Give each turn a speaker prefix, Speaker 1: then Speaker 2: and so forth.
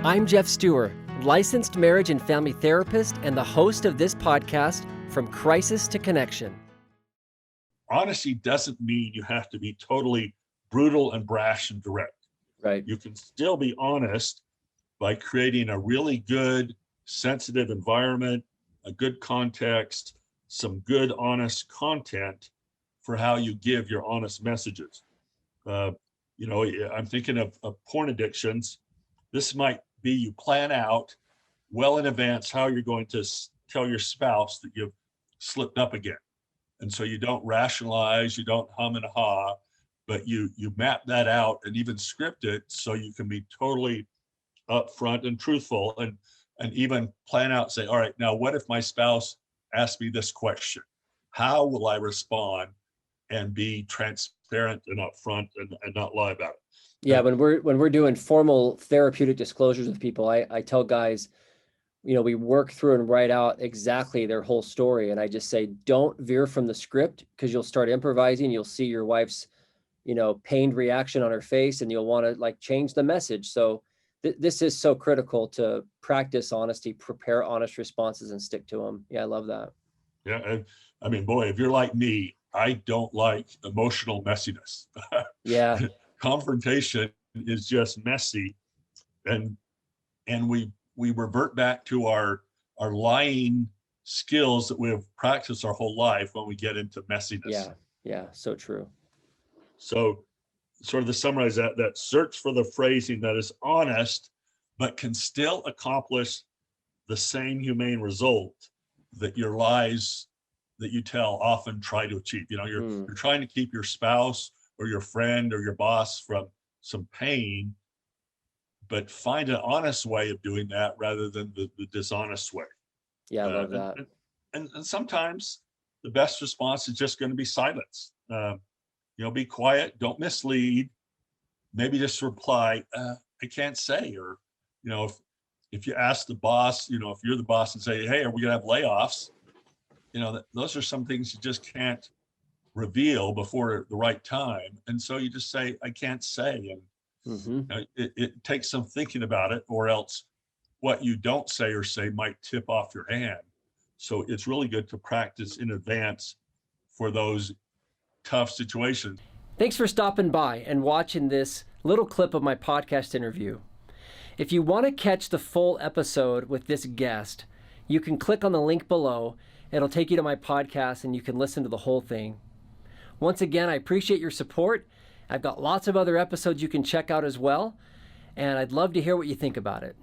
Speaker 1: I'm Jeff Stewart, licensed marriage and family therapist and the host of this podcast, From Crisis to Connection.
Speaker 2: Honesty doesn't mean you have to be totally brutal and brash and direct.
Speaker 1: Right.
Speaker 2: You can still be honest by creating a really good, sensitive environment, a good context, some good, honest content for how you give your honest messages. I'm thinking of porn addictions. This might be you plan out well in advance how you're going to tell your spouse that you've slipped up again. And so you don't rationalize, you don't hum and haw, but you map that out and even script it so you can be totally upfront and truthful, and even plan out, say, all right, now what if my spouse asks me this question? How will I respond and be transparent and upfront and not lie about it?
Speaker 1: Yeah, when we're doing formal therapeutic disclosures with people, I tell guys, we work through and write out exactly their whole story. And I just say, don't veer from the script, because you'll start improvising. You'll see your wife's, pained reaction on her face, and you'll want to change the message. So this is so critical to practice honesty, prepare honest responses, and stick to them. Yeah, I love that.
Speaker 2: Yeah. And I mean, boy, if you're like me, I don't like emotional messiness.
Speaker 1: Yeah.
Speaker 2: Confrontation is just messy. And we revert back to our lying skills that we have practiced our whole life when we get into messiness.
Speaker 1: Yeah, so true.
Speaker 2: So sort of to summarize that search for the phrasing that is honest, but can still accomplish the same humane result that your lies that you tell often try to achieve. You're trying to keep your spouse or your friend or your boss from some pain, but find an honest way of doing that rather than the dishonest way.
Speaker 1: Yeah, I love that.
Speaker 2: And sometimes the best response is just going to be silence. Be quiet, don't mislead. Maybe just reply, I can't say. Or, if you ask the boss, if you're the boss and say, hey, are we going to have layoffs? Those are some things you just can't reveal before the right time. And so you just say, I can't say. And it takes some thinking about it, or else what you don't say or say might tip off your hand. So it's really good to practice in advance for those tough situations.
Speaker 1: Thanks for stopping by and watching this little clip of my podcast interview. If you want to catch the full episode with this guest, you can click on the link below. It'll take you to my podcast and you can listen to the whole thing. Once again, I appreciate your support. I've got lots of other episodes you can check out as well, and I'd love to hear what you think about it.